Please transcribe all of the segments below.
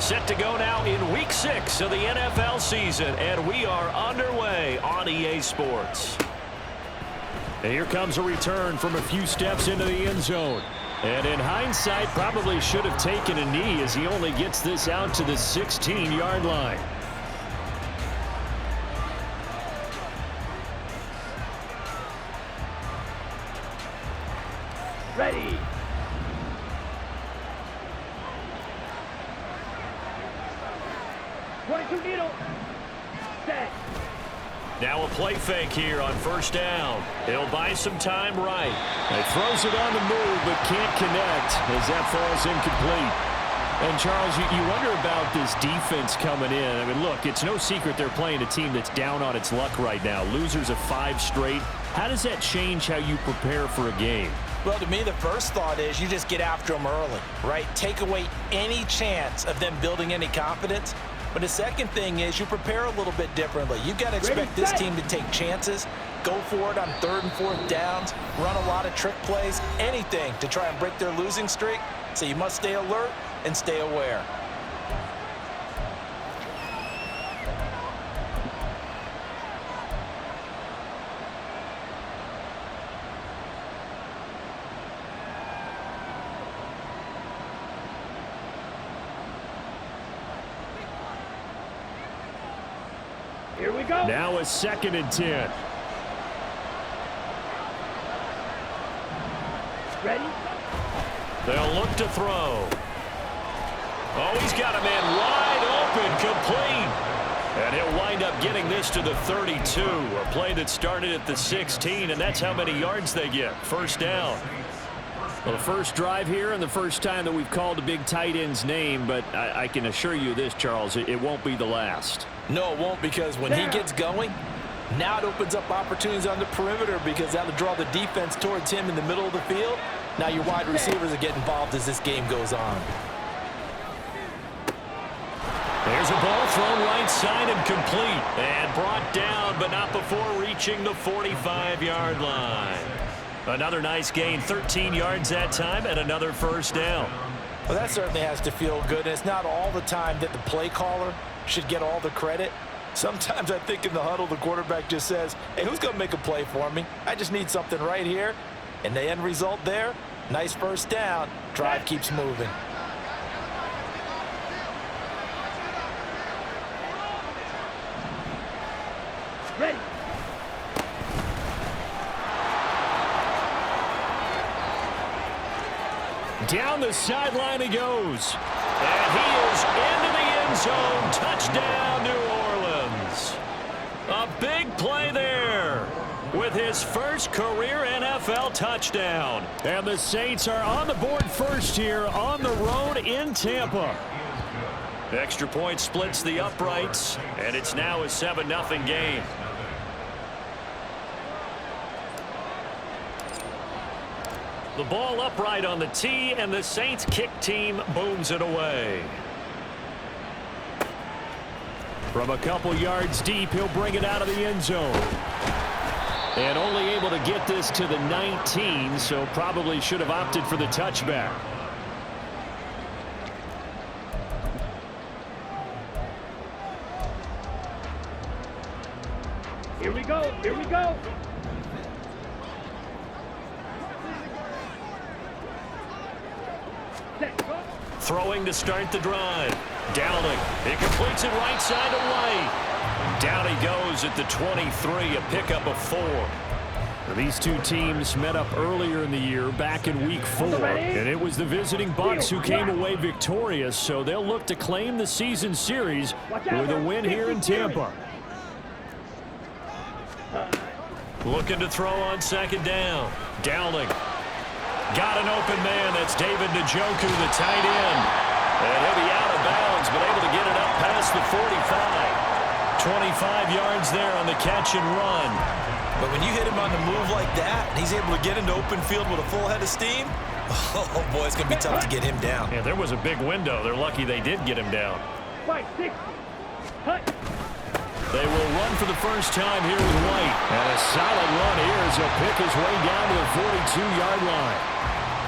Set to go now in Week 6 of the NFL season, and we are underway on EA Sports. And here comes a return from a few steps into the end zone. And in hindsight, probably should have taken a knee as he only gets this out to the 16-yard line. Ready. Set. Now a play fake here on first down. He'll buy some time right. He throws it on the move but can't connect as that falls incomplete. And, Charles, you wonder about this defense coming in. I mean, look, it's no secret they're playing a team that's down on its luck right now. Losers of 5 straight. How does that change how you prepare for a game? Well, to me, the first thought is you just get after them early, right? Take away any chance of them building any confidence. But the second thing is you prepare a little bit differently. You've got to expect this team to take chances, go for it on 3rd and 4th downs, run a lot of trick plays, anything to try and break their losing streak. So you must stay alert and stay aware. Here we go. Now a 2nd and 10. Ready. They'll look to throw. Oh, he's got a man wide open, complete. And he'll wind up getting this to the 32. A play that started at the 16, and that's how many yards they get. First down. Well, the first drive here and the first time that we've called a big tight end's name, but I can assure you this, Charles, it won't be the last. No, it won't, because when he gets going, now it opens up opportunities on the perimeter because that'll draw the defense towards him in the middle of the field. Now your wide receivers are getting involved as this game goes on. There's a ball thrown right side and complete. And brought down, but not before reaching the 45-yard line. Another nice gain, 13 yards that time, and another first down. Well, that certainly has to feel good. And it's not all the time that the play caller should get all the credit. Sometimes I think in the huddle, the quarterback just says, hey, who's going to make a play for me? I just need something right here. And the end result there, nice first down. Drive keeps moving. Ready. Down the sideline he goes. And he is into the end zone. Touchdown, New Orleans. A big play there with his first career NFL touchdown. And the Saints are on the board first here on the road in Tampa. Extra point splits the uprights, and it's now a 7-0 game. The ball upright on the tee, and the Saints kick team booms it away. From a couple yards deep, he'll bring it out of the end zone. And only able to get this to the 19, so probably should have opted for the touchback. Here we go. Here we go. Throwing to start the drive. Downing. It completes it right side to White. Down he goes at the 23, a pickup of 4. These two teams met up earlier in the year, back in Week 4, and it was the visiting Bucs who came away victorious, so they'll look to claim the season series with a win here in Tampa. Looking to throw on 2nd down. Downing. Got an open man. That's David Njoku, the tight end. And he'll be out of bounds, but able to get it up past the 45. 25 yards there on the catch and run. But when you hit him on the move like that, and he's able to get into open field with a full head of steam, oh boy, it's going to be tough to get him down. Yeah, there was a big window. They're lucky they did get him down. 5-6. Cut. They will run for the first time here with White. And a solid run here as he'll pick his way down to the 42-yard line.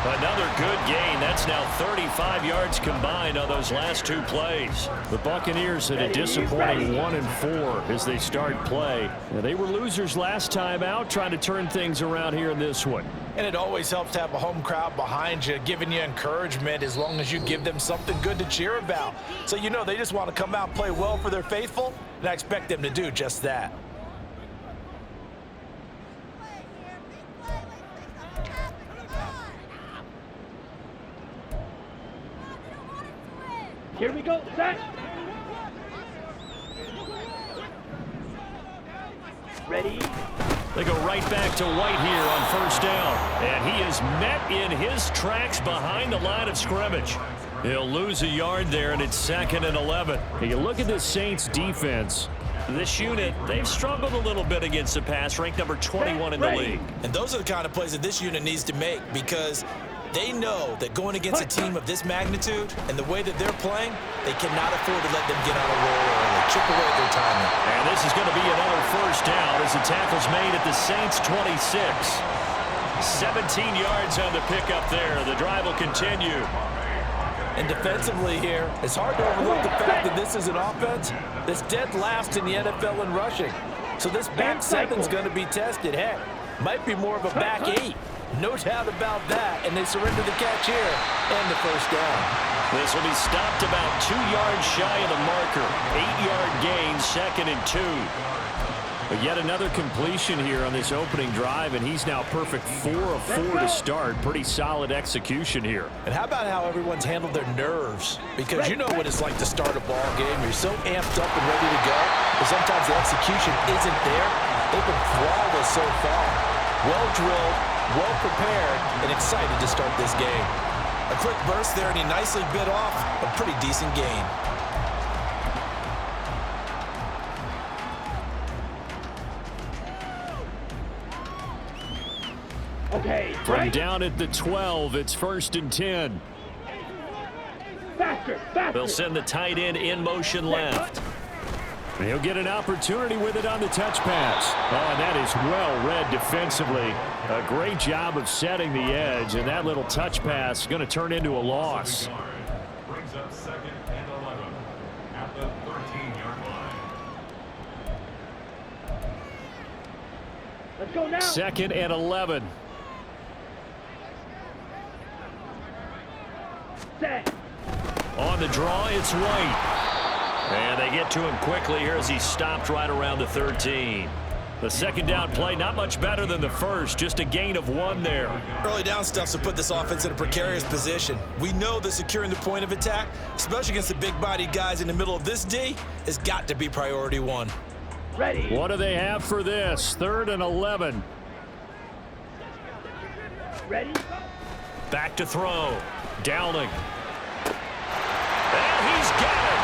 Another good gain. That's now 35 yards combined on those last two plays. The Buccaneers had a disappointing 1-4 as they start play. Now, they were losers last time out, trying to turn things around here in this one. And it always helps to have a home crowd behind you, giving you encouragement as long as you give them something good to cheer about. So you know they just want to come out and play well for their faithful, and I expect them to do just that. Here we go, set. Ready. They go right back to White here on first down. And he is met in his tracks behind the line of scrimmage. He'll lose a yard there, and it's 2nd and 11. And you look at this Saints defense. This unit, they've struggled a little bit against the pass, ranked number 21 in the league. And those are the kind of plays that this unit needs to make, because they know that going against a team of this magnitude and the way that they're playing, they cannot afford to let them get on a roll or chip away at their timing. And this is going to be another first down as the tackle's made at the Saints 26. 17 yards on the pickup there. The drive will continue. And defensively here, it's hard to overlook the fact that this is an offense that's dead last in the NFL in rushing. So this back seven's going to be tested. Heck, might be more of a back eight. No doubt about that, and they surrender the catch here and the first down. This will be stopped about 2 yards shy of the marker. 8-yard gain, 2nd and 2. But yet another completion here on this opening drive, and he's now perfect 4 of 4 to start. Pretty solid execution here. And how about how everyone's handled their nerves? Because you know what it's like to start a ball game. You're so amped up and ready to go, but sometimes the execution isn't there. They've been flawless so far. Well drilled, well prepared, and excited to start this game. A quick burst there, and he nicely bit off a pretty decent gain. Okay. From down at the 12, it's 1st and 10. Faster, faster. They'll send the tight end in motion left. And he'll get an opportunity with it on the touch pass. Oh, and that is well read defensively. A great job of setting the edge, and that little touch pass is going to turn into a loss. Brings up 2nd and 11 at the 13-yard line. Let's go now. 2nd and 11. Set. On the draw, it's White. And they get to him quickly here as he stopped right around the 13. The second down play, not much better than the first, just a gain of 1 there. Early down stuff's to put this offense in a precarious position. We know that securing the point of attack, especially against the big-bodied guys in the middle of this D, has got to be priority 1. Ready. What do they have for this? 3rd and 11. Ready. Back to throw. Downing. And he's got it.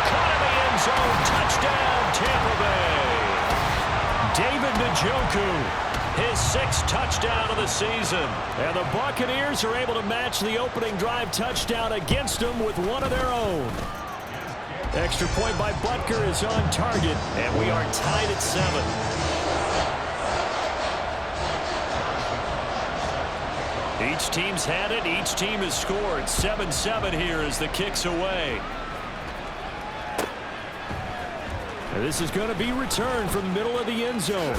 Caught in the end zone. Touchdown, Tampa Bay. David Njoku, his 6th touchdown of the season. And the Buccaneers are able to match the opening drive touchdown against them with one of their own. Extra point by Butker is on target, and we are tied at 7. Each team's had it. Each team has scored. 7-7 here as the kick's away. And this is going to be returned from the middle of the end zone.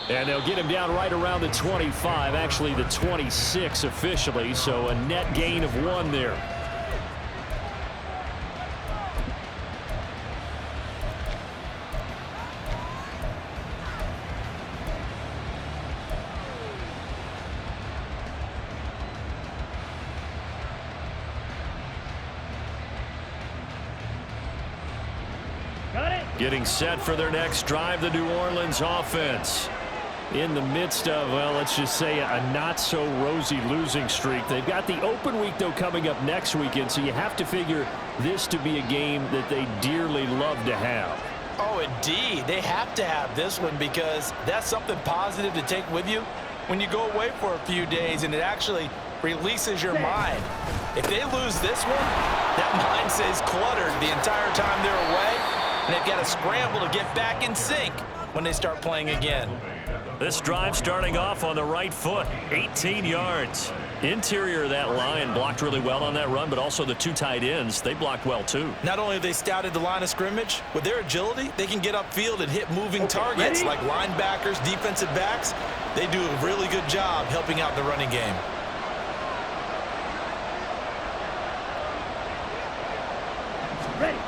And they'll get him down right around the 25, actually the 26 officially, so a net gain of 1 there. Getting set for their next drive, the New Orleans offense. In the midst of, well, let's just say a not-so-rosy losing streak. They've got the open week, though, coming up next weekend, so you have to figure this to be a game that they dearly love to have. Oh, indeed. They have to have this one because that's something positive to take with you when you go away for a few days, and it actually releases your mind. If they lose this one, that mind stays cluttered the entire time they're away. And they've got to scramble to get back in sync when they start playing again. This drive starting off on the right foot, 18 yards. Interior of that line blocked really well on that run, but also the two tight ends, they blocked well too. Not only have they scouted the line of scrimmage, with their agility, they can get upfield and hit moving targets like linebackers, defensive backs. They do a really good job helping out the running game. Ready.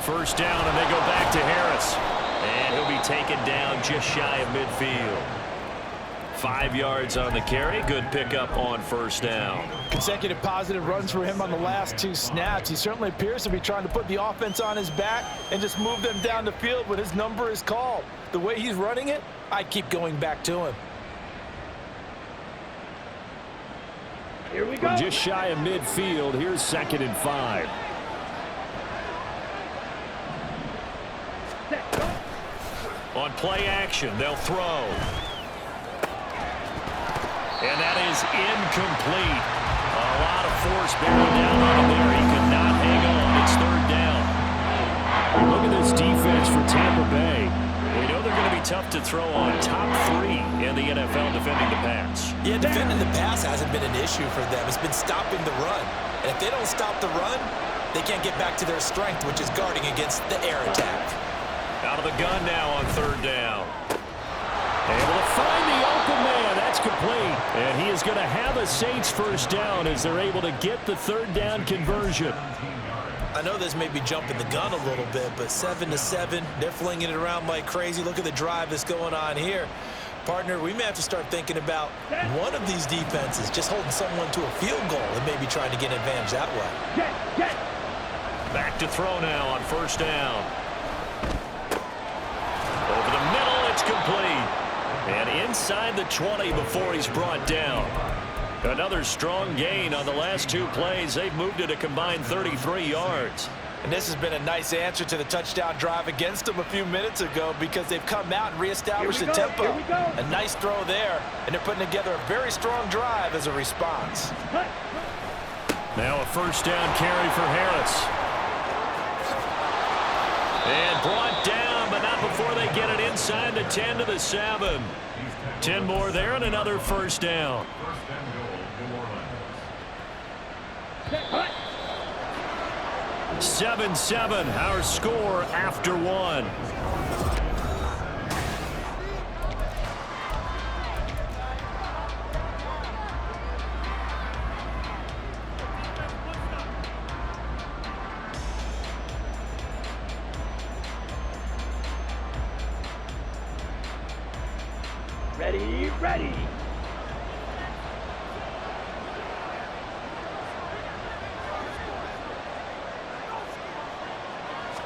First down, and they go back to Harris. And he'll be taken down just shy of midfield. 5 yards on the carry. Good pickup on first down. Consecutive positive runs for him on the last 2 snaps. He certainly appears to be trying to put the offense on his back and just move them down the field when his number is called. The way he's running it, I keep going back to him. Here we go. From just shy of midfield, here's 2nd and 5. Set, go. On play action, they'll throw. And that is incomplete. A lot of force bearing down on him there. He could not hang on. It's 3rd down. Look at this defense for Tampa Bay. We know they're going to be tough to throw on. Top 3 in the NFL defending the pass. Yeah, defending the pass hasn't been an issue for them. It's been stopping the run. And if they don't stop the run, they can't get back to their strength, which is guarding against the air attack. Out of the gun now on 3rd down. Able to find the open man. That's complete. And he is going to have a Saints first down as they're able to get the 3rd down conversion. I know this may be jumping the gun a little bit, but 7-7, they're flinging it around like crazy. Look at the drive that's going on here. Partner, we may have to start thinking about one of these defenses just holding someone to a field goal and maybe trying to get an advantage that way. Get. Back to throw now on first down. Over the middle, it's complete. And inside the 20 before he's brought down. Another strong gain on the last 2 plays. They've moved it a combined 33 yards. And this has been a nice answer to the touchdown drive against them a few minutes ago because they've come out and reestablished the tempo. Here we go. A nice throw there, and they're putting together a very strong drive as a response. Now a first down carry for Harris. And brought down, but not before they get it inside the 10 to the 7. 10 more there and another first down. 7-7, our score after 1.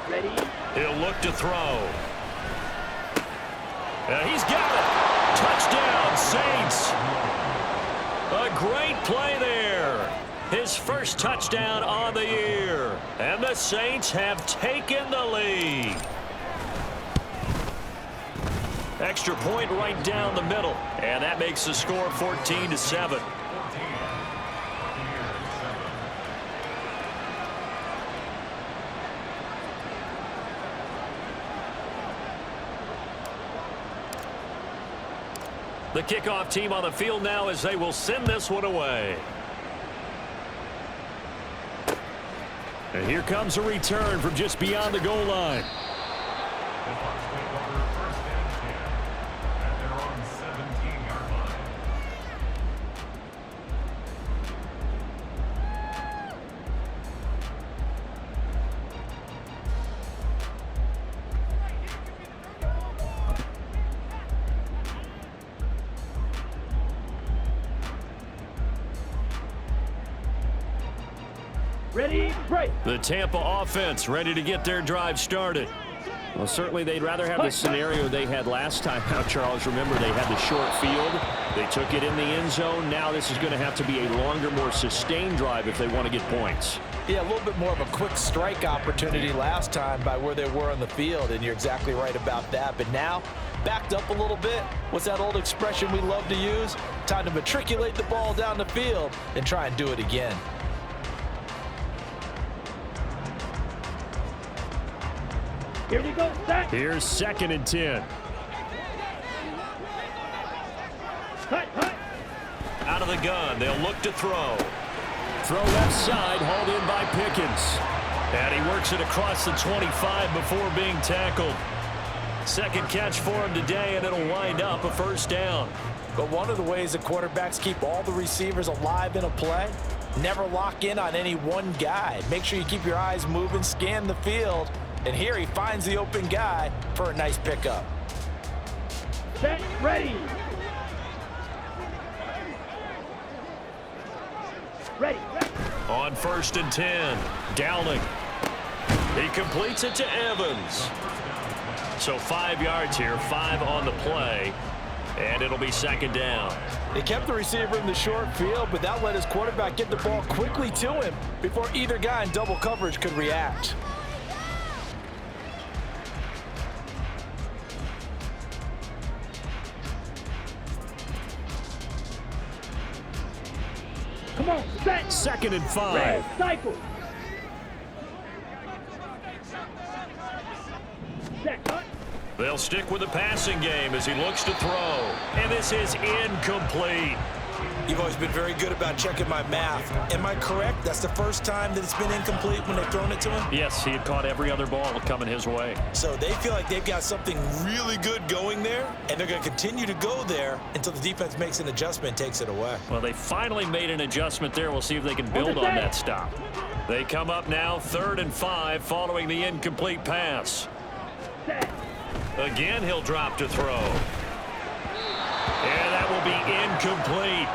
Ready. He'll look to throw. And he's got it. Touchdown, Saints. A great play there. His first touchdown on the year. And the Saints have taken the lead. Extra point right down the middle. And that makes the score 14-7. The kickoff team on the field now as they will send this one away. And here comes a return from just beyond the goal line. Ready, break. The Tampa offense ready to get their drive started. Well, certainly they'd rather have the scenario they had last time out, Charles. Remember, they had the short field. They took it in the end zone. Now this is going to have to be a longer, more sustained drive if they want to get points. Yeah, a little bit more of a quick strike opportunity last time by where they were on the field, and you're exactly right about that. But now, backed up a little bit. What's that old expression we love to use? Time to matriculate the ball down the field and try and do it again. Here we go, set. Here's 2nd and 10. out of the gun. They'll look to throw. Throw left side, hauled in by Pickens. And he works it across the 25 before being tackled. Second catch for him today, and it'll wind up a first down. But one of the ways the quarterbacks keep all the receivers alive in a play, never lock in on any one guy. Make sure you keep your eyes moving, scan the field, and here he finds the open guy for a nice pickup. Set, ready. Ready. On 1st and 10, Dowling. He completes it to Evans. So 5 yards here, 5 on the play, and it'll be second down. They kept the receiver in the short field, but that let his quarterback get the ball quickly to him before either guy in double coverage could react. Come on, set. 2nd and 5. Ready, cycle. Set, cut. They'll stick with the passing game as he looks to throw. And this is incomplete. You've always been very good about checking my math. Am I correct? That's the first time that it's been incomplete when they've thrown it to him? Yes, he had caught every other ball coming his way. So they feel like they've got something really good going there, and they're going to continue to go there until the defense makes an adjustment and takes it away. Well, they finally made an adjustment there. We'll see if they can build on that stop. They come up now 3rd and 5 following the incomplete pass. Set. Again, he'll drop to throw. And that will be incomplete.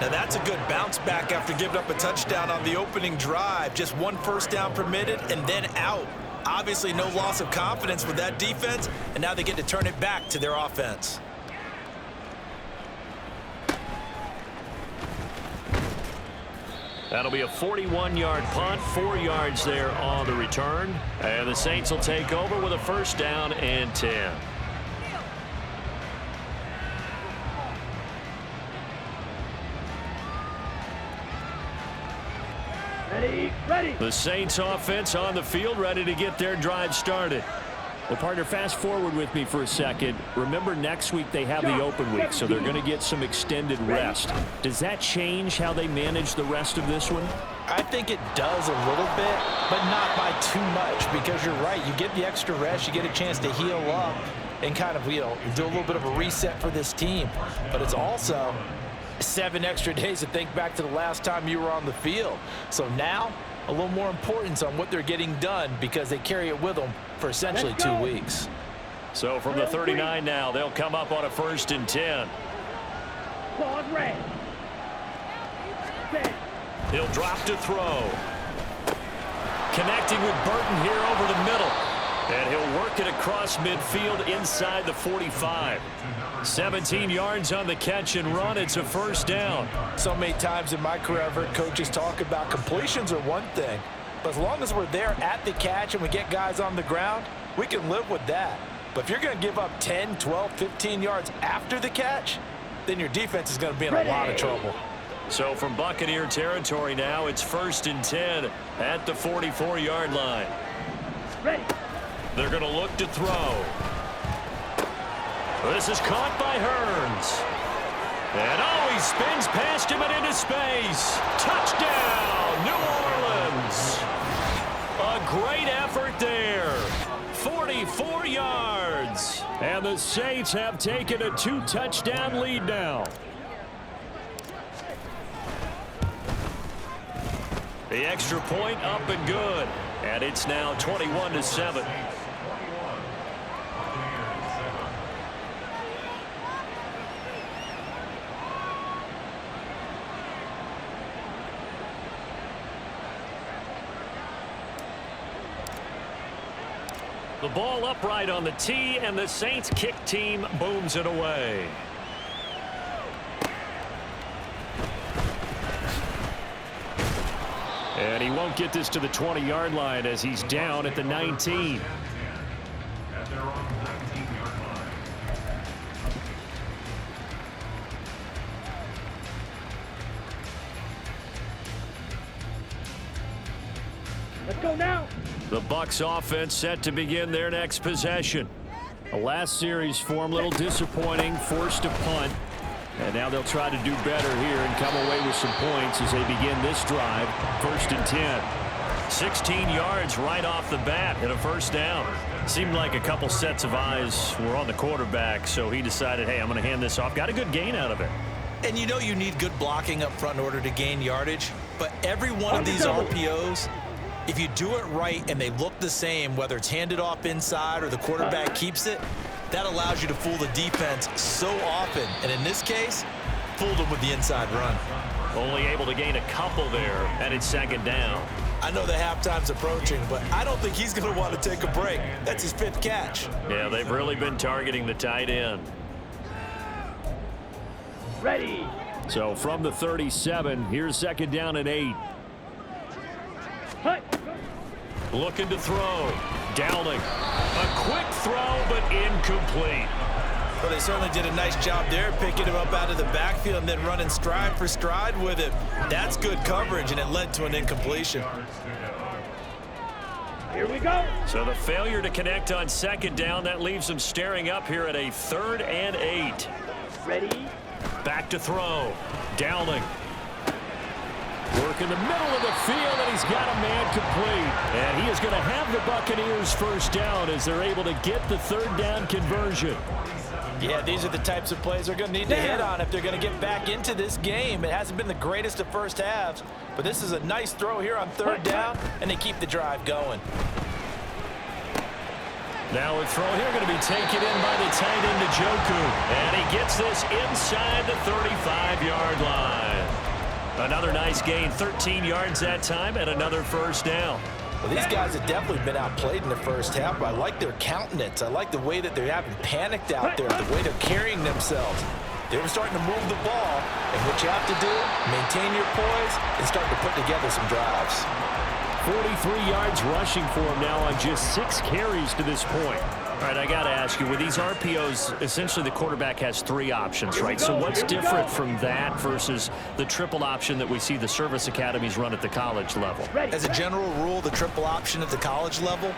Now that's a good bounce back after giving up a touchdown on the opening drive. Just 1 first down permitted and then out. Obviously no loss of confidence with that defense, and now they get to turn it back to their offense. That'll be a 41-yard punt, 4 yards there on the return. And the Saints will take over with a first down and 10. Ready, ready. The Saints offense on the field, ready to get their drive started. Well, partner, fast forward with me for a second. Remember, next week they have the open week, so they're going to get some extended rest. Does that change how they manage the rest of this one? I think it does a little bit, but not by too much, because you're right. You get the extra rest, you get a chance to heal up and kind of, do a little bit of a reset for this team. But it's also 7 extra days to think back to the last time you were on the field. So now, a little more importance on what they're getting done because they carry it with them for essentially 2 weeks. So from the 39 now, they'll come up on a 1st and 10. Pause, red. Set. He'll drop to throw. Connecting with Burton here over the middle. And he'll work it across midfield inside the 45. 17 yards on the catch and run. It's a first down. So many times in my career, I've heard coaches talk about completions are one thing, but as long as we're there at the catch and we get guys on the ground, we can live with that. But if you're going to give up 10, 12, 15 yards after the catch, then your defense is going to be in a lot of trouble. So from Buccaneer territory now, it's 1st and 10 at the 44-yard line. Ready. They're going to look to throw. This is caught by Hearns. And he spins past him and into space. Touchdown, New Orleans. A great effort there. 44 yards. And the Saints have taken a 2-touchdown lead now. The extra point up and good. And it's now 21-7. The ball upright on the tee, and the Saints kick team booms it away. And he won't get this to the 20-yard line as he's down at the 19. At their own 19-yard line. Let's go now. The Bucs offense set to begin their next possession. The last series form, a little disappointing, forced a punt. And now they'll try to do better here and come away with some points as they begin this drive. 1st and 10. 16 yards right off the bat and a first down. Seemed like a couple sets of eyes were on the quarterback, so he decided, hey, I'm going to hand this off. Got a good gain out of it. And you know you need good blocking up front in order to gain yardage, but every one of these RPOs, if you do it right and they look the same, whether it's handed off inside or the quarterback keeps it, that allows you to fool the defense so often. And in this case, fooled them with the inside run. Only able to gain a couple there, and it's 2nd down. I know the halftime's approaching, but I don't think he's going to want to take a break. That's his 5th catch. Yeah, they've really been targeting the tight end. Ready. So from the 37, here's 2nd down and 8. Hut. Looking to throw. Downing. A quick throw, but incomplete. Well, they certainly did a nice job there, picking him up out of the backfield and then running stride for stride with him. That's good coverage, and it led to an incompletion. Here we go. So the failure to connect on 2nd down, that leaves them staring up here at a 3rd and 8. Ready. Back to throw. Downing. Work in the middle of the field, and he's got a man complete. And he is going to have the Buccaneers first down as they're able to get the 3rd down conversion. Yeah, these are the types of plays they're going to need to hit on if they're going to get back into this game. It hasn't been the greatest of first halves, but this is a nice throw here on 3rd down, and they keep the drive going. Now a throw here going to be taken in by the tight end Njoku. And he gets this inside the 35-yard line. Another nice gain, 13 yards that time, and another first down. Well, these guys have definitely been outplayed in the first half, but I like their countenance. I like the way that they haven't panicked out there, the way they're carrying themselves. They're starting to move the ball, and what you have to do, maintain your poise and start to put together some drives. 43 yards rushing for him now on just 6 carries to this point. All right, I got to ask you, with these RPOs, essentially the quarterback has 3 options, right? So what's different from that versus the triple option that we see the service academies run at the college level? As a general rule, the triple option at the college level,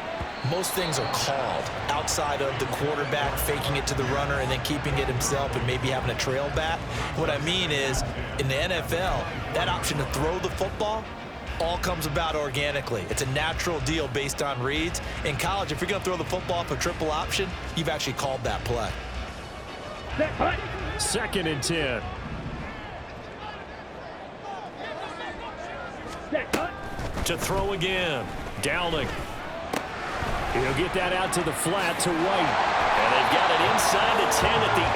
most things are called outside of the quarterback faking it to the runner and then keeping it himself and maybe having a trail back. What I mean is, in the NFL, that option to throw the football all comes about organically. It's a natural deal based on reads. In college, if you're going to throw the football for triple option, you've actually called that play. 2nd and 10. To throw again. Downing. He'll get that out to the flat to White. And they've got it inside the 10 at the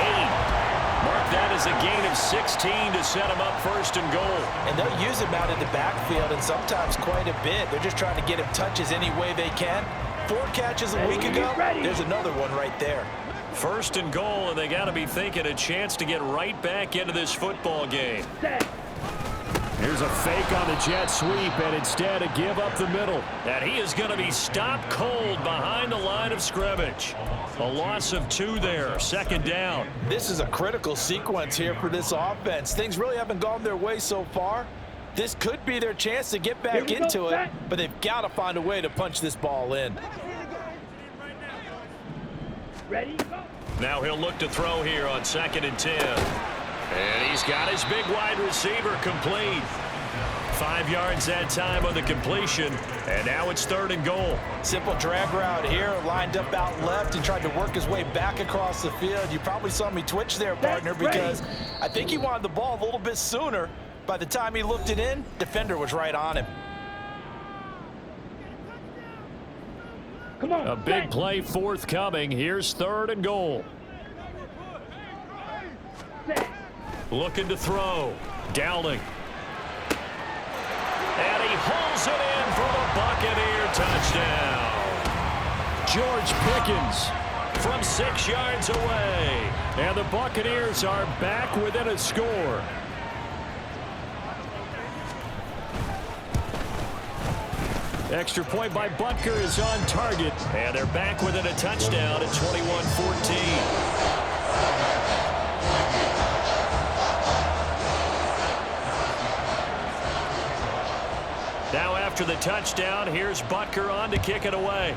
8. Mark that as a gain of 16 to set him up 1st and goal. And they'll use him out in the backfield, and sometimes quite a bit. They're just trying to get him touches any way they can. 4 catches a week ago. There's another one right there. 1st and goal, and they got to be thinking a chance to get right back into this football game. Here's a fake on the jet sweep, and instead a give up the middle. And he is going to be stopped cold behind the line of scrimmage. A loss of 2 there, 2nd down. This is a critical sequence here for this offense. Things really haven't gone their way so far. This could be their chance to get back into it, but they've got to find a way to punch this ball in. Ready? Now he'll look to throw here on 2nd and 10. And he's got his big wide receiver complete. 5 yards that time on the completion, and now it's 3rd and goal. Simple drag route here, lined up out left and tried to work his way back across the field. You probably saw me twitch there, partner, because I think he wanted the ball a little bit sooner. By the time he looked it in, defender was right on him. Come on. A big play forthcoming. Here's 3rd and goal. Looking to throw. Downing. And he holds it in for the Buccaneer touchdown. George Pickens from 6 yards away. And the Buccaneers are back within a score. Extra point by Butker is on target. And they're back within a touchdown at 21-14. Now after the touchdown, here's Butker on to kick it away.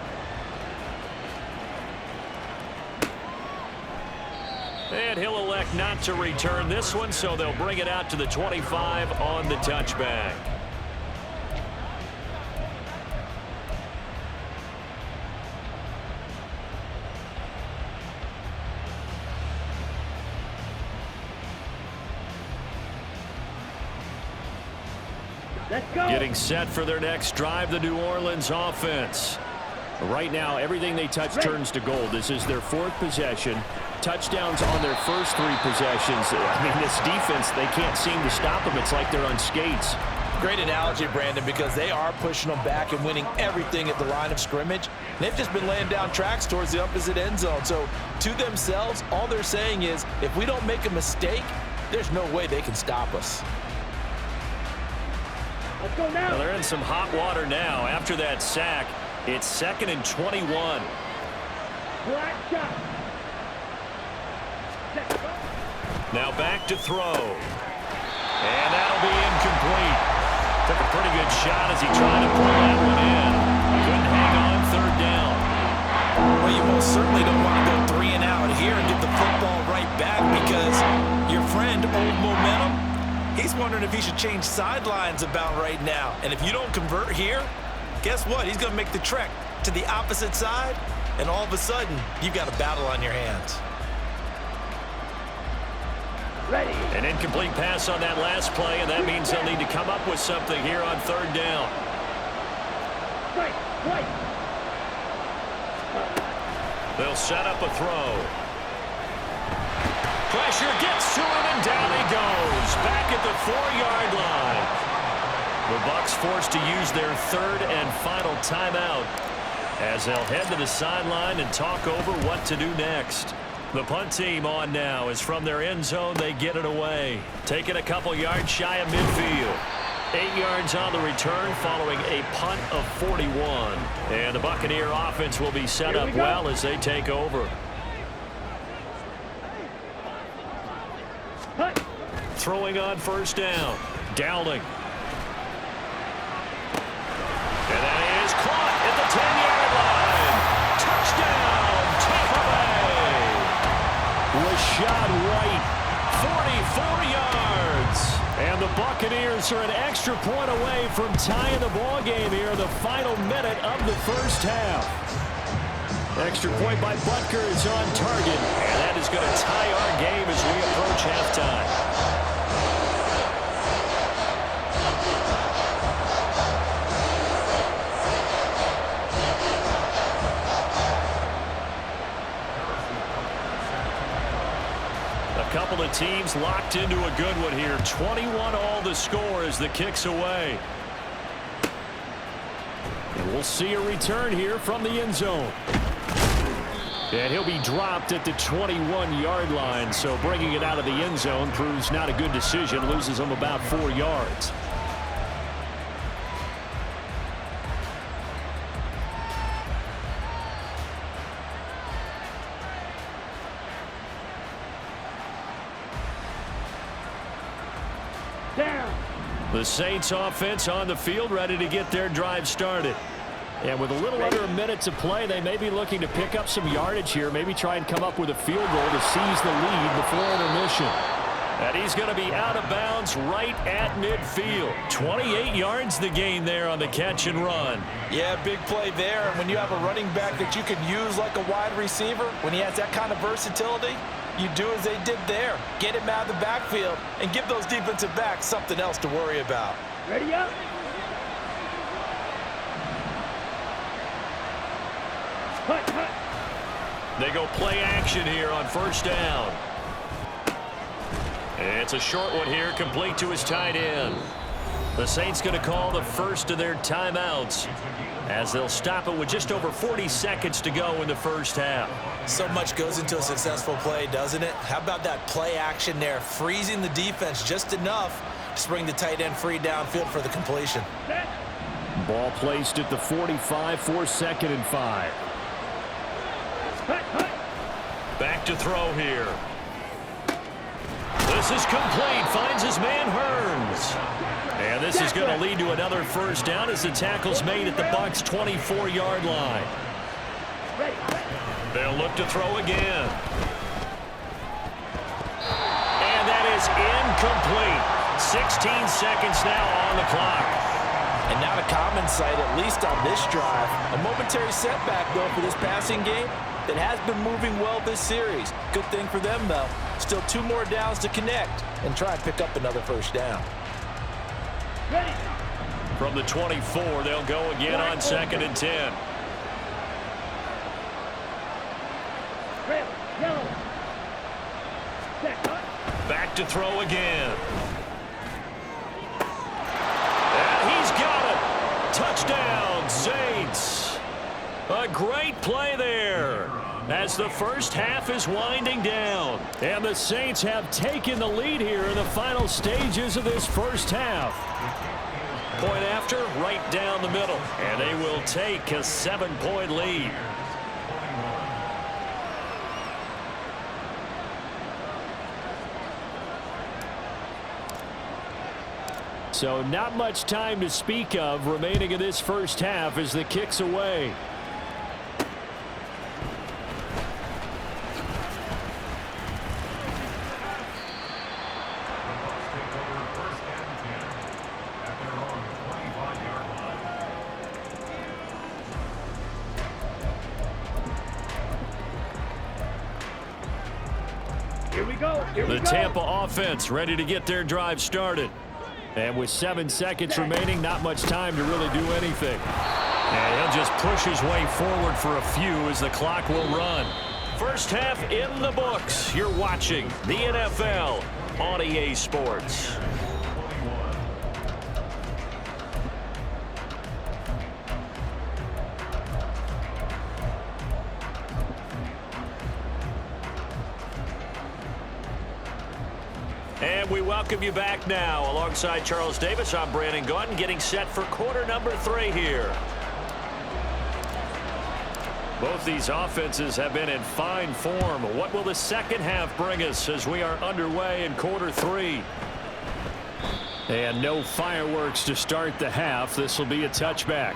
And he'll elect not to return this one, so they'll bring it out to the 25 on the touchback. Let's go. Getting set for their next drive, the New Orleans offense. Right now, everything they touch turns to gold. This is their 4th possession. Touchdowns on their first 3 possessions. I mean, this defense, they can't seem to stop them. It's like they're on skates. Great analogy, Brandon, because they are pushing them back and winning everything at the line of scrimmage. They've just been laying down tracks towards the opposite end zone. So to themselves, all they're saying is, if we don't make a mistake, there's no way they can stop us. Let's go now. Well, they're in some hot water now. After that sack, it's 2nd and 21. Black shot. Let's go. Now back to throw. And that'll be incomplete. Took a pretty good shot as he tried to pull that one in. Couldn't hang on 3rd down. Well, you most certainly don't want to go 3 and out here and give the football right back, because your friend, Old Momentum, he's wondering if he should change sidelines about right now. And if you don't convert here, guess what? He's going to make the trek to the opposite side, and all of a sudden, you've got a battle on your hands. Ready. An incomplete pass on that last play, and that means they'll need to come up with something here on 3rd down. Strike. Right. They'll set up a throw. Pressure gets to him, and down he goes. Back at the 4-yard line. The Bucs forced to use their 3rd and final timeout as they'll head to the sideline and talk over what to do next. The punt team on now is from their end zone. They get it away. Taking a couple yards shy of midfield. 8 yards on the return following a punt of 41. And the Buccaneer offense will be set up well as they take over. Hut. Throwing on 1st down. Dowling. And that is caught at the 10-yard line. Touchdown, Tampa Bay. Rashad White, 44 yards. And the Buccaneers are an extra point away from tying the ball game here in the final minute of the 1st half. Extra point by Butker is on target, and that is going to tie our game as we approach halftime. Couple of teams locked into a good one here. 21 all the score as the kick's away. And we'll see a return here from the end zone. And he'll be dropped at the 21-yard line, so bringing it out of the end zone proves not a good decision. Loses him about 4 yards. The Saints offense on the field, ready to get their drive started. And with a little under a minute to play, they may be looking to pick up some yardage here, maybe try and come up with a field goal to seize the lead before intermission. And he's going to be out of bounds right at midfield. 28 yards the gain there on the catch and run. Yeah, big play there. And when you have a running back that you can use like a wide receiver, when he has that kind of versatility, you do as they did there. Get him out of the backfield and give those defensive backs something else to worry about. Ready up. Hut, hut. They go play action here on 1st down. It's a short one here, complete to his tight end. The Saints going to call the first of their timeouts as they'll stop it with just over 40 seconds to go in the 1st half. So much goes into a successful play, doesn't it? How about that play action there, freezing the defense just enough to bring the tight end free downfield for the completion. Ball placed at the 45 for 2nd and 5. Back to throw here. This is complete. Finds his man Hearns. And this is going to lead to another 1st down as the tackle's made at the Bucs' 24-yard line. They'll look to throw again. complete. 16 seconds now on the clock. And not a common sight, at least on this drive. A momentary setback, though, for this passing game that has been moving well this series. Good thing for them, though. Still 2 more downs to connect and try and pick up another first down. Ready. From the 24, they'll go again on 2nd and 10. Red, yellow. Set, cut. Back to throw again. And he's got it. Touchdown, Saints. A great play there as the first half is winding down. And the Saints have taken the lead here in the final stages of this first half. Point after, right down the middle. And they will take a 7-point lead. So not much time to speak of remaining in this first half as the kick's away. Here we go. Here we The go. Tampa offense ready to get their drive started. And with 7 seconds remaining, not much time to really do anything. And he'll just push his way forward for a few as the clock will run. First half in the books. You're watching the NFL on EA Sports. And we welcome you back now. Alongside Charles Davis, I'm Brandon Gaudin, getting set for quarter number 3 here. Both these offenses have been in fine form. What will the second half bring us as we are underway in quarter 3? And no fireworks to start the half. This will be a touchback.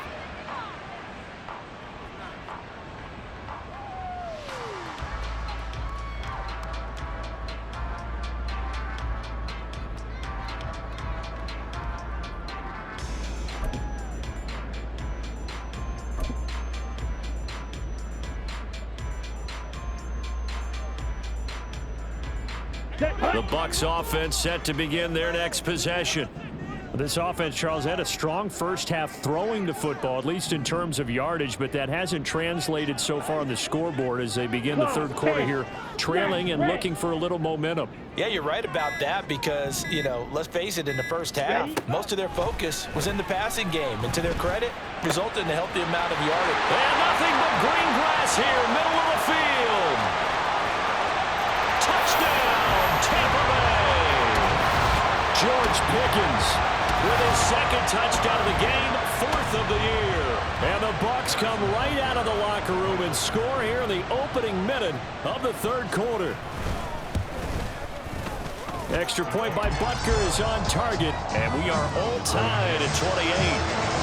The Bucs offense set to begin their next possession. This offense, Charles, had a strong first half throwing the football, at least in terms of yardage, but that hasn't translated so far on the scoreboard as they begin the third quarter here, trailing and looking for a little momentum. Yeah, you're right about that because, you know, let's face it, in the first half, most of their focus was in the passing game. And to their credit, resulted in a healthy amount of yardage. And nothing but green grass here, middle of the field. Touchdown, Tampa Bay. George Pickens with his second touchdown of the game, 4th of the year. And the Bucs come right out of the locker room and score here in the opening minute of the third quarter. Extra point by Butker is on target, and we are all tied at 28.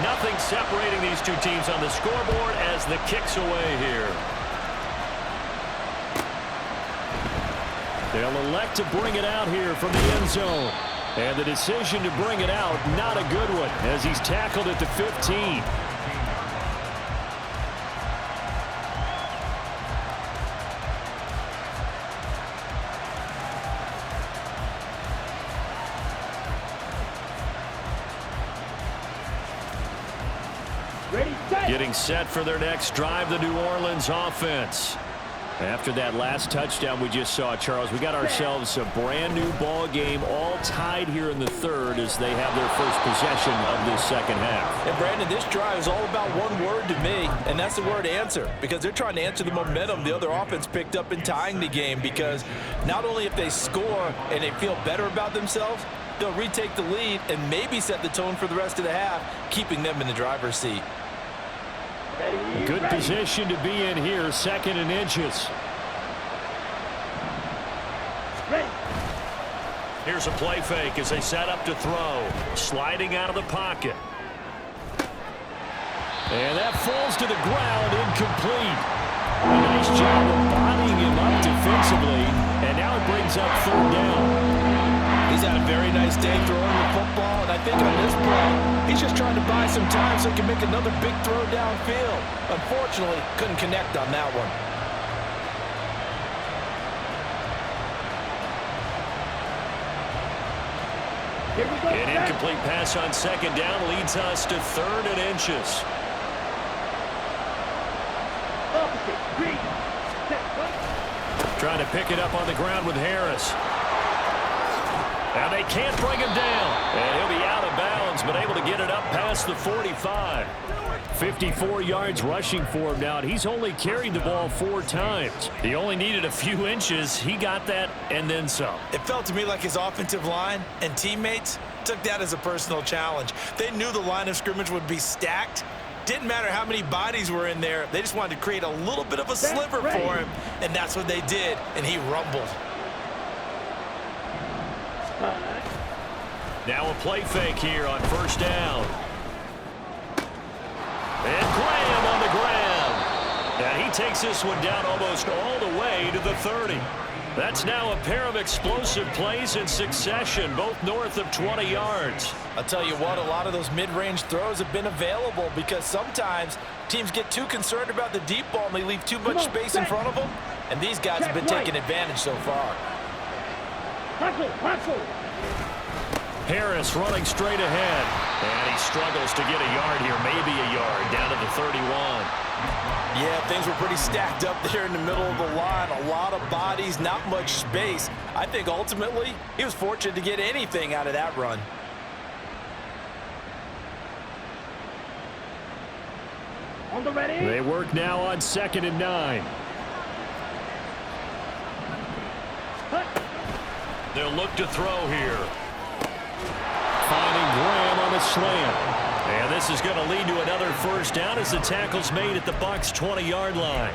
Nothing separating these two teams on the scoreboard as the kick's away here. They'll elect to bring it out here from the end zone. And the decision to bring it out, not a good one, as he's tackled at the 15. Ready, set. Getting set for their next drive, the New Orleans offense. After that last touchdown we just saw, Charles, we got ourselves a brand new ball game, all tied here in the third as they have their first possession of this second half. And Brandon, this drive is all about one word to me, and that's the word answer, because they're trying to answer the momentum the other offense picked up in tying the game, because not only if they score and they feel better about themselves, they'll retake the lead and maybe set the tone for the rest of the half, keeping them in the driver's seat. Ready, Good ready. position to be in here, 2nd and inches. Ready. Here's a play fake as they set up to throw. Sliding out of the pocket. And that falls to the ground, incomplete. A nice job of bodying him up defensively, and now it brings up third down. He's had a very nice day throwing the football, and I think on this play, he's just trying to buy some time so he can make another big throw downfield. Unfortunately, couldn't connect on that one. Here we go. An incomplete pass on second down leads us to 3rd and inches. Opposite. Green. Set. Right. Trying to pick it up on the ground with Harris. Now they can't bring him down. And he'll be out of bounds, but able to get it up past the 45. 54 yards rushing for him now, and he's only carried the ball 4 times. He only needed a few inches. He got that and then some. It felt to me like his offensive line and teammates took that as a personal challenge. They knew the line of scrimmage would be stacked. Didn't matter how many bodies were in there. They just wanted to create a little bit of a sliver for him, and that's what they did, and he rumbled. Now a play fake here on first down. And Graham on the ground. And he takes this one down almost all the way to the 30. That's now a pair of explosive plays in succession, both north of 20 yards. I'll tell you what, a lot of those mid-range throws have been available because sometimes teams get too concerned about the deep ball and they leave too much space in front of them. And these guys have been taking advantage so far. Hustle. Harris running straight ahead. And he struggles to get a yard here, maybe a yard, down to the 31. Yeah, things were pretty stacked up there in the middle of the line. A lot of bodies, not much space. I think ultimately he was fortunate to get anything out of that run. On the ready. They work now on 2nd and 9. They'll look to throw here. Finding Graham on the slant. And this is going to lead to another first down as the tackle's made at the Bucs' 20-yard line.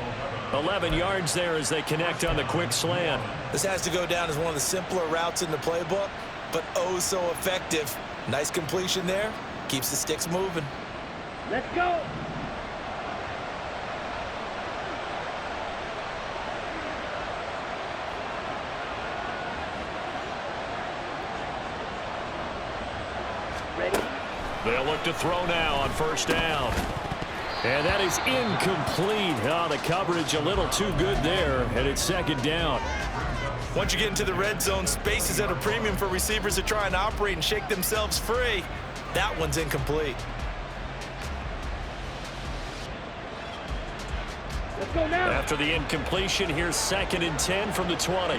11 yards there as they connect on the quick slant. This has to go down as one of the simpler routes in the playbook, but oh so effective. Nice completion there. Keeps the sticks moving. Let's go. They'll look to throw now on first down. And that is incomplete. Oh, the coverage a little too good there, and it's 2nd down. Once you get into the red zone, space is at a premium for receivers to try and operate and shake themselves free. That one's incomplete. Let's go now. After the incompletion, here's 2nd and 10 from the 20.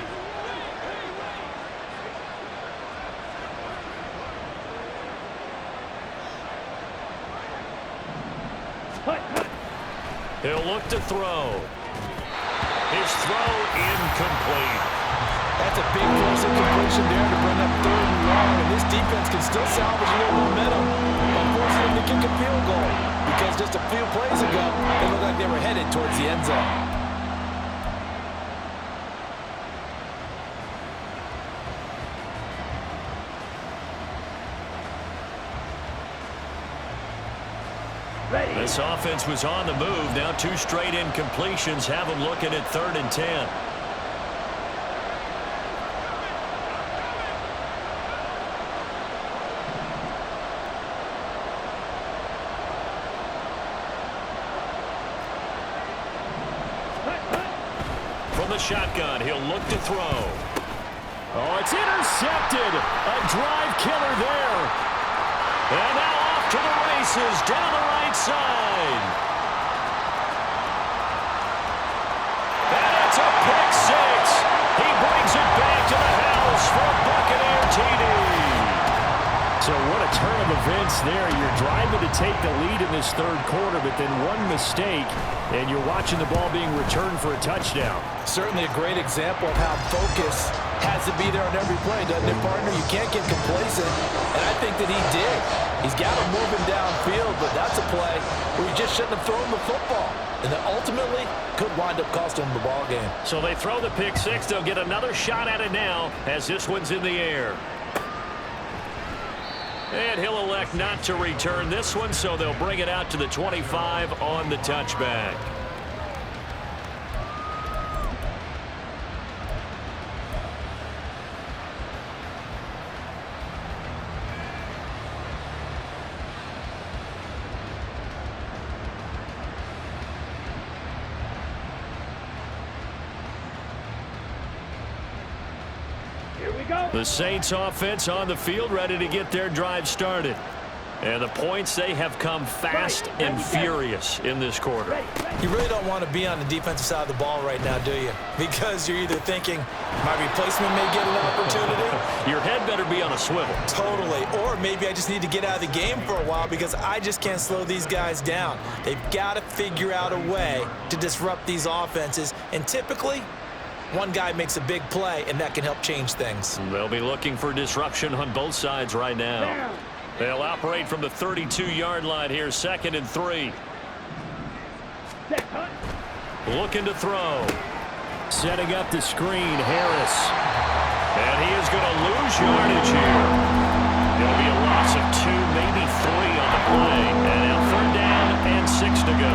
He'll look to throw. His throw incomplete. That's a big force of completion there to bring up 3rd and long, and this defense can still salvage a little momentum by forcing them to kick a field goal because just a few plays ago, it looked like they were headed towards the end zone. This offense was on the move. Now 2 straight incompletions have them looking at 3rd and 10. From the shotgun, he'll look to throw. Oh, it's intercepted. A drive killer there. And now off to the races down the right side. And it's a pick 6. He brings it back to the house for a Buccaneer TD. So what a turn of events there. You're driving to take the lead in this 3rd quarter, but then one mistake, and you're watching the ball being returned for a touchdown. Certainly a great example of how focus has to be there on every play, doesn't it, partner? You can't get complacent, and I think that he did. He's got him moving downfield, but that's a play where you just shouldn't have thrown the football, and that ultimately could wind up costing him the ball game. So they throw the pick 6. They'll get another shot at it now as this one's in the air. And he'll elect not to return this one, so they'll bring it out to the 25 on the touchback. we go. The Saints offense on the field, ready to get their drive started. And the points, they have come fast and furious in this quarter. You really don't want to be on the defensive side of the ball right now, do you? Because you're either thinking, my replacement may get an opportunity. Your head better be on a swivel. Totally. Or maybe I just need to get out of the game for a while because I just can't slow these guys down. They've got to figure out a way to disrupt these offenses. And typically, one guy makes a big play, and that can help change things. They'll be looking for disruption on both sides right now. They'll operate from the 32-yard line here, 2nd and 3. Looking to throw. Setting up the screen, Harris. And he is going to lose yardage here. It'll be a loss of 2, maybe 3 on the play. And now 3rd down and 6 to go.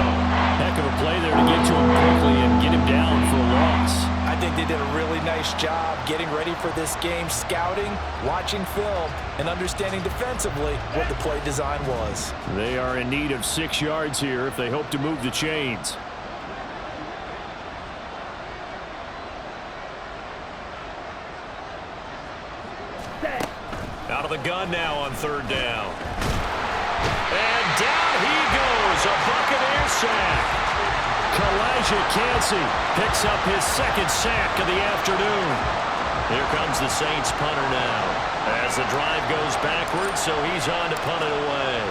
Heck of a play there to get to him quickly and get him down for a loss. I think they did a really nice job getting ready for this game, scouting, watching film, and understanding defensively what the play design was. They are in need of 6 yards here if they hope to move the chains. Out of the gun now on 3rd down. And down he goes, a Buccaneer sack. Kalijah picks up his 2nd sack of the afternoon. Here comes the Saints punter now. As the drive goes backwards, so he's on to punt it away.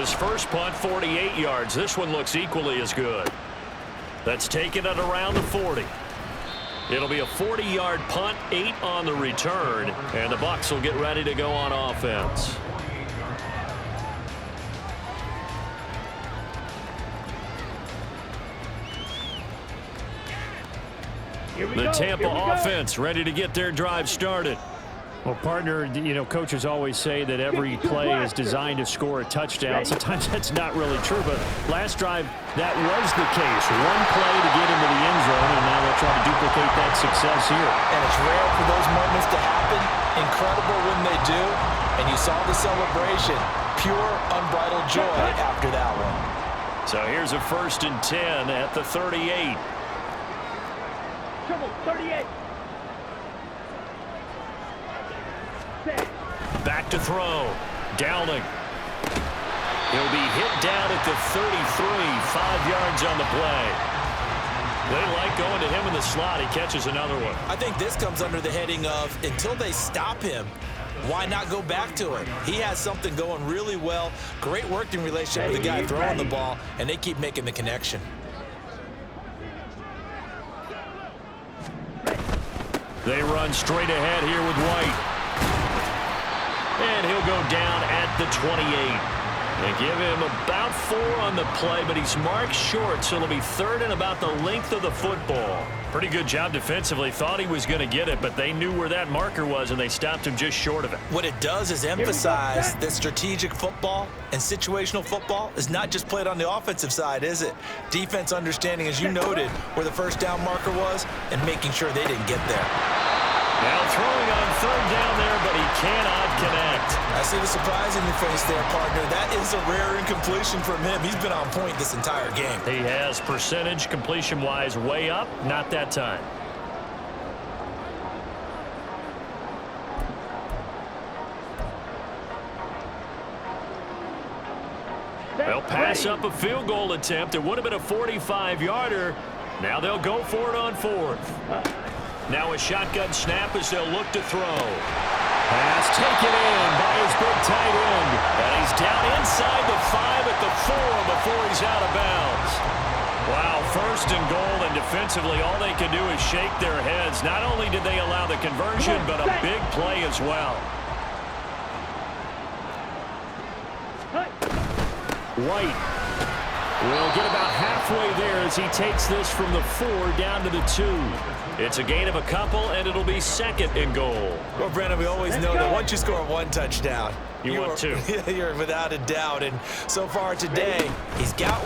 His first punt, 48 yards. This one looks equally as good. That's taken at around the 40. It'll be a 40-yard punt, 8 on the return, and the Bucs will get ready to go on offense. The Tampa offense ready to get their drive started. Well, partner, you know, coaches always say that every play is designed to score a touchdown. Sometimes that's not really true, but last drive, that was the case. One play to get into the end zone, and now they'll try to duplicate that success here. And it's rare for those moments to happen. Incredible when they do. And you saw the celebration. Pure, unbridled joy after that one. So here's a 1st and 10 at the 38. Triple 38. Back to throw. Downing. He'll be hit down at the 33. 5 yards on the play. They like going to him in the slot. He catches another one. I think this comes under the heading of until they stop him, why not go back to it? He has something going really well. Great working relationship with the guy throwing the ball, and they keep making the connection. They run straight ahead here with White. And he'll go down at the 28. They give him about 4 on the play, but he's marked short, so it'll be 3rd and about the length of the football. Pretty good job defensively. Thought he was going to get it, but they knew where that marker was, and they stopped him just short of it. What it does is emphasize that strategic football and situational football is not just played on the offensive side, is it? Defense understanding, as you noted, where the 1st down marker was and making sure they didn't get there. Now throwing on 3rd down there, but he cannot connect. I see the surprise in your face there, partner. That is a rare incompletion from him. He's been on point this entire game. He has percentage completion-wise way up, not that time. They'll pass up a field goal attempt. It would have been a 45-yarder. Now they'll go for it on 4th. Now a shotgun snap as they'll look to throw. Pass taken in by his big tight end. And he's down inside the 5 at the 4 before he's out of bounds. Wow, 1st and goal, and defensively all they can do is shake their heads. Not only did they allow the conversion, but a big play as well. White will get about halfway there as he takes this from the 4 down to the 2. It's a gain of a couple, and it'll be 2nd and goal. Well, Brandon, we always know that once you score 1 touchdown, you want 2. You're without a doubt. And so far today, he's got 1.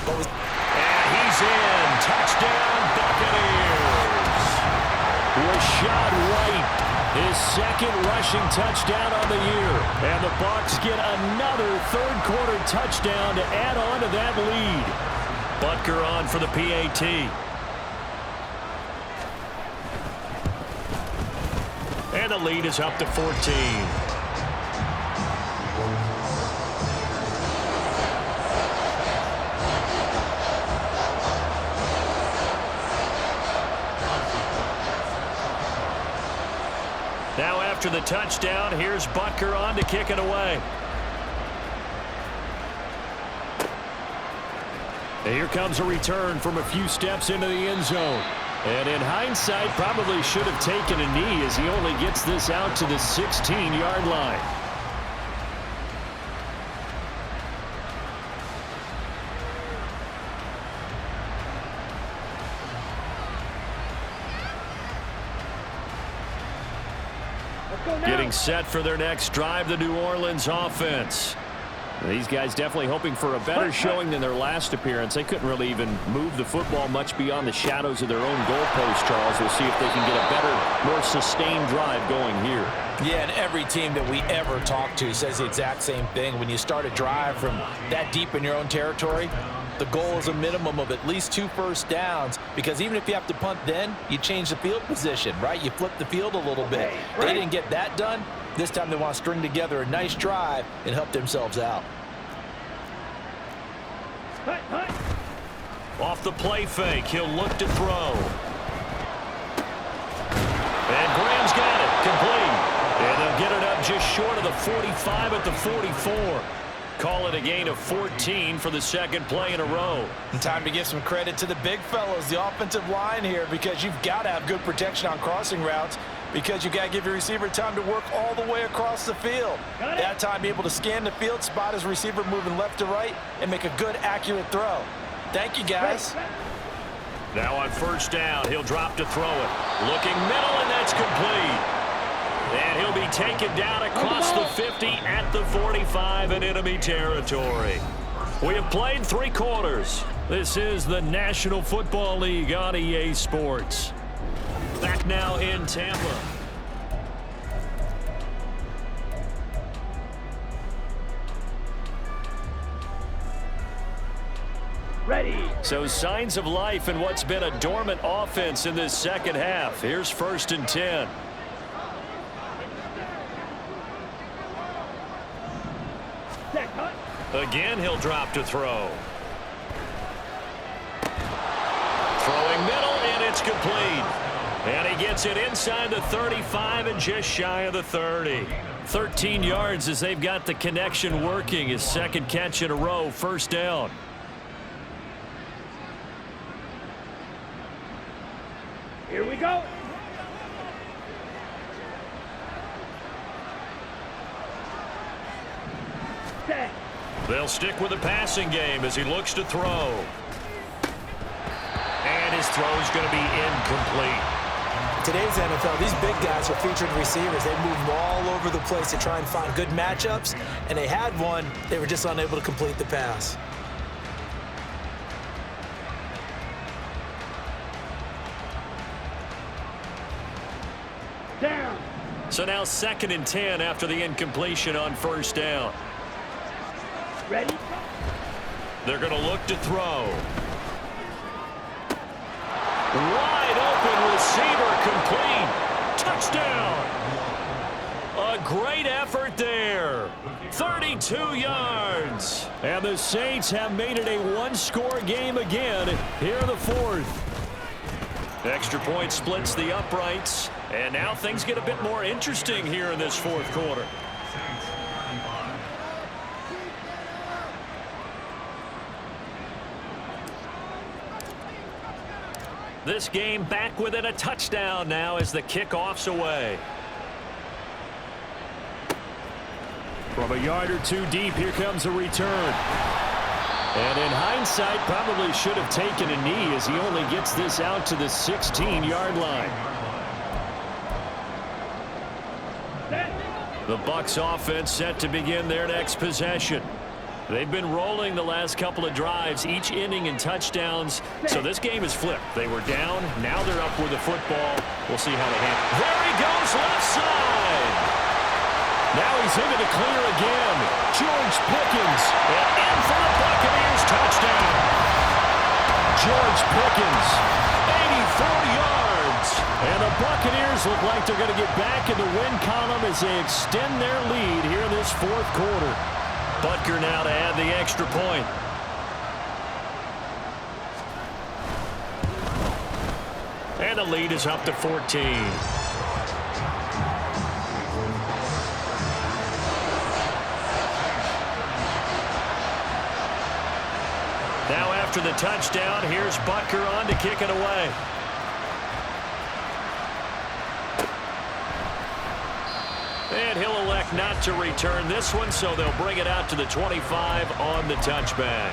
But and he's in. Touchdown, Buccaneers. Rashad White, his 2nd rushing touchdown on the year. And the Bucs get another 3rd quarter touchdown to add on to that lead. Butker on for the PAT. And the lead is up to 14. Now after the touchdown, here's Butker on to kick it away. And here comes a return from a few steps into the end zone. And in hindsight, probably should have taken a knee as he only gets this out to the 16-yard line. Getting set for their next drive, the New Orleans offense. These guys definitely hoping for a better showing than their last appearance. They couldn't really even move the football much beyond the shadows of their own goalpost, Charles. We'll see if they can get a better, more sustained drive going here. Yeah, and every team that we ever talk to says the exact same thing. When you start a drive from that deep in your own territory, the goal is a minimum of at least 2 first downs, because even if you have to punt then, you change the field position, right? You flip the field a little bit. They didn't get that done. This time they want to string together a nice drive and help themselves out. Off the play fake, he'll look to throw. And Graham's got it, complete. And they'll get it up just short of the 45 at the 44. Call it a gain of 14 for the second play in a row. And time to give some credit to the big fellows, the offensive line here, because you've got to have good protection on crossing routes, because you've got to give your receiver time to work all the way across the field. That time, be able to scan the field, spot his receiver moving left to right, and make a good, accurate throw. Thank you, guys. Now on first down, he'll drop to throw it. Looking middle, and that's complete. And he'll be taken down across the 50 at the 45 in enemy territory. We have played 3 quarters. This is the National Football League on EA Sports. Back now in Tampa. Ready. So signs of life in what's been a dormant offense in this second half. Here's 1st and 10. Again, he'll drop to throw. Throwing middle, and it's complete. And he gets it inside the 35 and just shy of the 30. 13 yards as they've got the connection working. His second catch in a row, first down. Here we go. Set. They'll stick with the passing game as he looks to throw. And his throw's going to be incomplete. Today's NFL, these big guys are featured receivers. They move all over the place to try and find good matchups, and they had one. They were just unable to complete the pass. Down. So now 2nd and 10 after the incompletion on first down. Ready. They're going to look to throw. Wide open receiver, complete. Touchdown. A great effort there. 32 yards. And the Saints have made it a 1-score game again here in the 4th. Extra point splits the uprights. And now things get a bit more interesting here in this 4th quarter. This game back within a touchdown now as the kickoff's away. From a yard or 2 deep, here comes a return. And in hindsight, probably should have taken a knee as he only gets this out to the 16-yard line. The Bucs offense set to begin their next possession. They've been rolling the last couple of drives, each inning in touchdowns. So this game is flipped. They were down. Now they're up with the football. We'll see how they handle it. There he goes, left side. Now he's into the clear again. George Pickens. And in for the Buccaneers touchdown. George Pickens, 84 yards. And the Buccaneers look like they're going to get back in the win column as they extend their lead here in this fourth quarter. Butker now to add the extra point. And the lead is up to 14. Now after the touchdown, here's Butker on to kick it away. And he'll elect not to return this one, so they'll bring it out to the 25 on the touchback.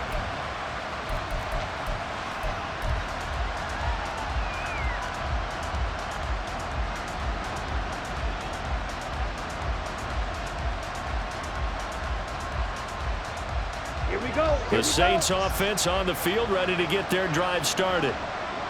Here we go. The Saints offense on the field, ready to get their drive started.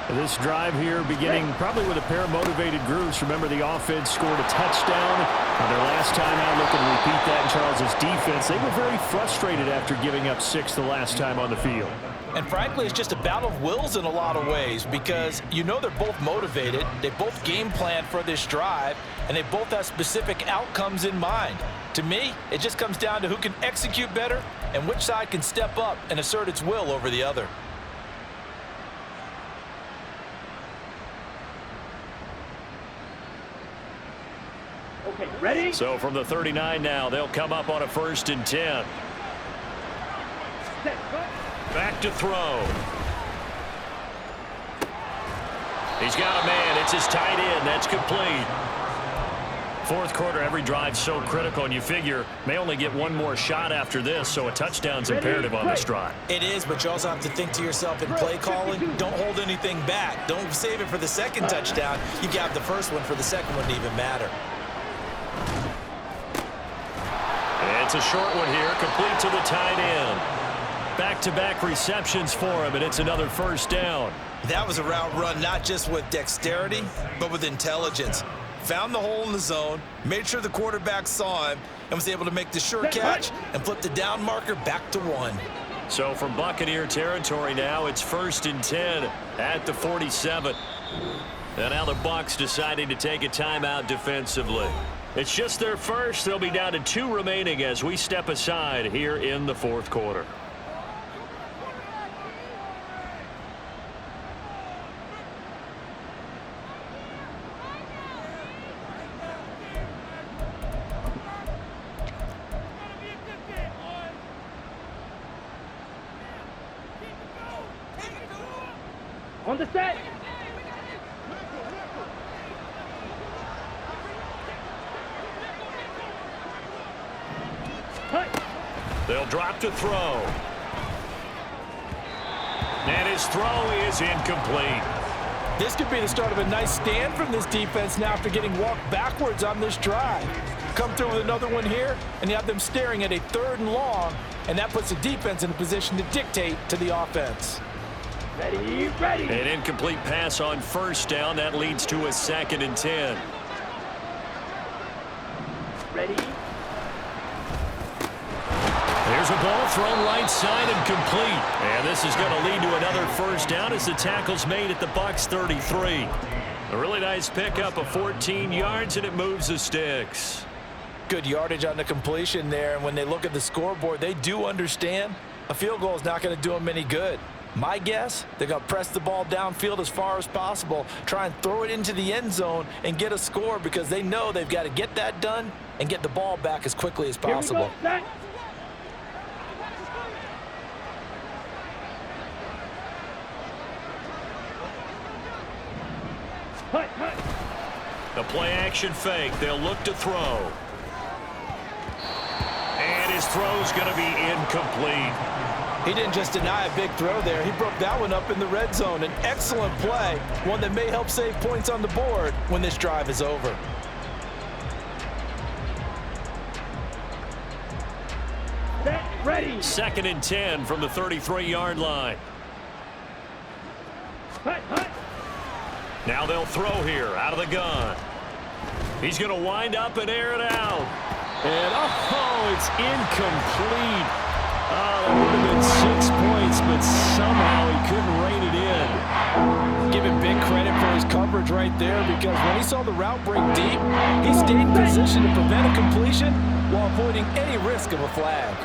This drive here beginning probably with a pair of motivated groups. Remember, the offense scored a touchdown on their last time out. Looking to repeat that in Charles's defense. They were very frustrated after giving up 6 the last time on the field. And frankly, it's just a battle of wills in a lot of ways because you know they're both motivated. They both game plan for this drive, and they both have specific outcomes in mind. To me, it just comes down to who can execute better and which side can step up and assert its will over the other. Okay, ready? So from the 39 now, they'll come up on a 1st and 10. Set, go. Back to throw. He's got a man. It's his tight end. That's complete. Fourth quarter, every drive so critical, and you figure may only get one more shot after this, so a touchdown's imperative on this drive. It is, but you also have to think to yourself in play calling, don't hold anything back. Don't save it for the second touchdown. You got the first one for the second one to even matter. It's a short one here, complete to the tight end. Back-to-back receptions for him, and it's another 1st down. That was a route run not just with dexterity, but with intelligence. Found the hole in the zone, made sure the quarterback saw him, and was able to make the sure catch and flip the down marker back to 1. So from Buccaneer territory now, it's 1st and 10 at the 47. And now the Bucs deciding to take a timeout defensively. It's just their first. They'll be down to 2 remaining as we step aside here in the fourth quarter. On the set. Cut. They'll drop to throw. And his throw is incomplete. This could be the start of a nice stand from this defense now after getting walked backwards on this drive. Come through with another one here, and you have them staring at a 3rd and long, and that puts the defense in a position to dictate to the offense. Ready, ready. An incomplete pass on 1st down. That leads to a 2nd and 10. Ready. There's a ball thrown right side and complete. And this is going to lead to another 1st down as the tackle's made at the Bucs 33. A really nice pickup of 14 yards, and it moves the sticks. Good yardage on the completion there, and when they look at the scoreboard, they do understand a field goal is not going to do them any good. My guess, they're going to press the ball downfield as far as possible, try and throw it into the end zone and get a score because they know they've got to get that done and get the ball back as quickly as possible. Here we go. Set. Hut, hut. The play action fake. They'll look to throw. And his throw's going to be incomplete. He didn't just deny a big throw there. He broke that one up in the red zone. An excellent play, one that may help save points on the board when this drive is over. Set, ready. 2nd and 10 from the 33-yard line. Hut, hut. Now they'll throw here out of the gun. He's going to wind up and air it out. And, oh, it's incomplete. Oh, that would have been 6 points, but somehow he couldn't rein it in. give him big credit for his coverage right there, because when he saw the route break deep, he stayed in position to prevent a completion while avoiding any risk of a flag.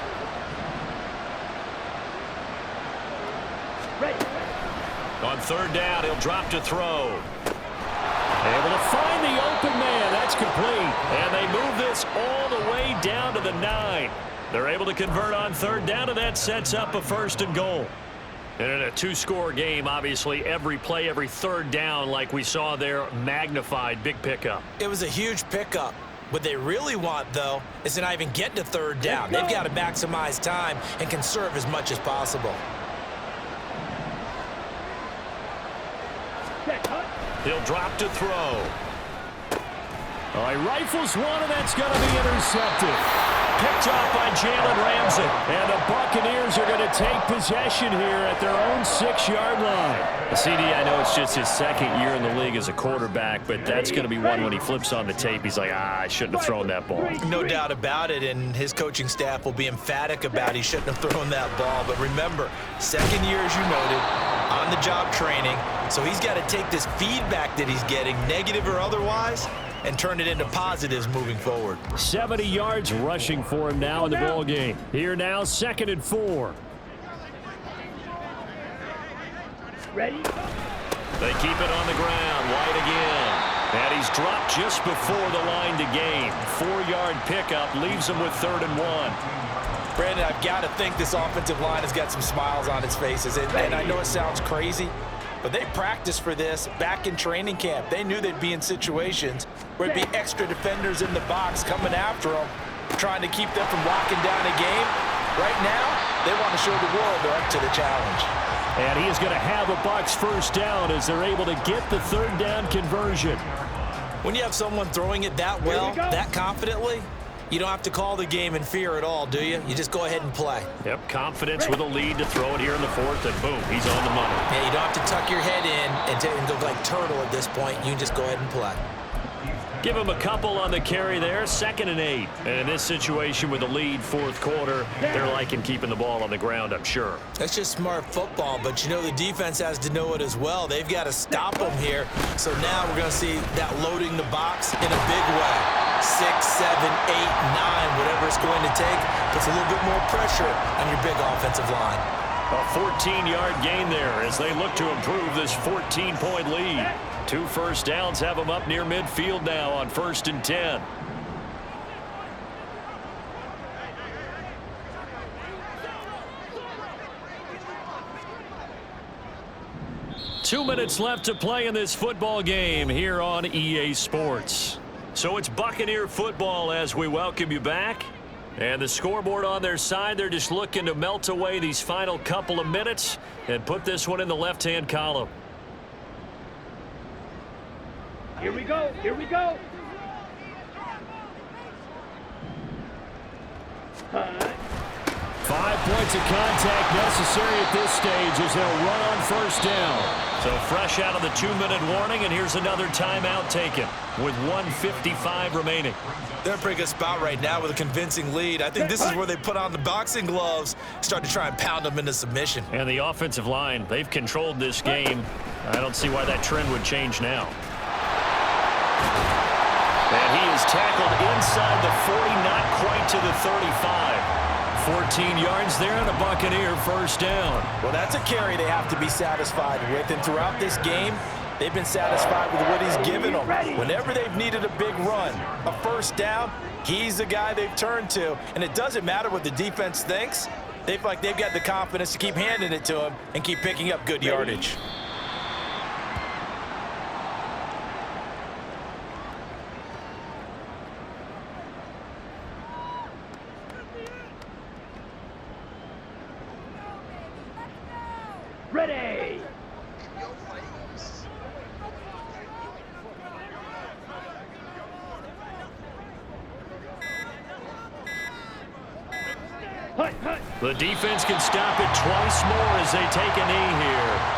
On third down, he'll drop to throw. Able to find the open man. That's complete. And they move this all the way down to the 9. They're able to convert on third down, and that sets up a 1st and goal. And in a 2-score game, obviously, every play, every third down, like we saw there, magnified. Big pickup. It was a huge pickup. What they really want, though, is to not even get to third down. They've got to maximize time and conserve as much as possible. He'll drop to throw. Oh, he rifles one, and that's going to be intercepted. Picked off by Jalen Ramsey. And the Buccaneers are going to take possession here at their own 6-yard line. CD, I know it's just his 2nd year in the league as a quarterback, but that's going to be one when he flips on the tape. He's like, I shouldn't have thrown that ball. No doubt about it, and his coaching staff will be emphatic about he shouldn't have thrown that ball. But remember, 2nd year, as you noted, on-the-job training, so he's got to take this feedback that he's getting, negative or otherwise, and turn it into positives moving forward. 70 yards rushing for him now in the ball game. Here now, 2nd and 4. Ready? They keep it on the ground. White again. And he's dropped just before the line to gain. 4-yard pickup leaves him with 3rd and 1. Brandon, I've got to think this offensive line has got some smiles on its faces. And I know it sounds crazy, but they practiced for this back in training camp. They knew they'd be in situations where there'd be extra defenders in the box coming after them, trying to keep them from locking down a game. Right now, they want to show the world they're up to the challenge. And he is going to have a Bucs 1st down as they're able to get the 3rd down conversion. When you have someone throwing it that well, that confidently, you don't have to call the game in fear at all, do you? You just go ahead and play. Yep, confidence with a lead to throw it here in the 4th, and boom, he's on the money. Yeah, you don't have to tuck your head in and go like turtle at this point. You can just go ahead and play. Give him a couple on the carry there, 2nd and 8. And in this situation with a lead 4th quarter, they're liking keeping the ball on the ground, I'm sure. That's just smart football, but you know the defense has to know it as well. They've got to stop them here. So now we're going to see that loading the box in a big way. 6, 7, 8, 9, whatever it's going to take, puts a little bit more pressure on your big offensive line. A 14-yard gain there as they look to improve this 14-point lead. 2 first downs have them up near midfield now on 1st and 10. Two minutes left to play in this football game here on EA Sports. So it's Buccaneer football as we welcome you back. And the scoreboard on their side, they're just looking to melt away these final couple of minutes and put this one in the left-hand column. Here we go. Here we go. 5 points of contact necessary at this stage as they'll run on 1st down. So fresh out of the 2-minute warning, and here's another timeout taken with 1:55 remaining. They're in a pretty good spot right now with a convincing lead. I think this is where they put on the boxing gloves, start to try and pound them into submission. And the offensive line, they've controlled this game. I don't see why that trend would change now. And he is tackled inside the 40, not quite to the 35. 14 yards there and a Buccaneer 1st down. Well, that's a carry they have to be satisfied with. And throughout this game, they've been satisfied with what he's given them. Whenever they've needed a big run, a 1st down, he's the guy they've turned to. And it doesn't matter what the defense thinks. They feel like they've got the confidence to keep handing it to him and keep picking up good yardage. Ready. The defense can stop it twice more as they take a knee here.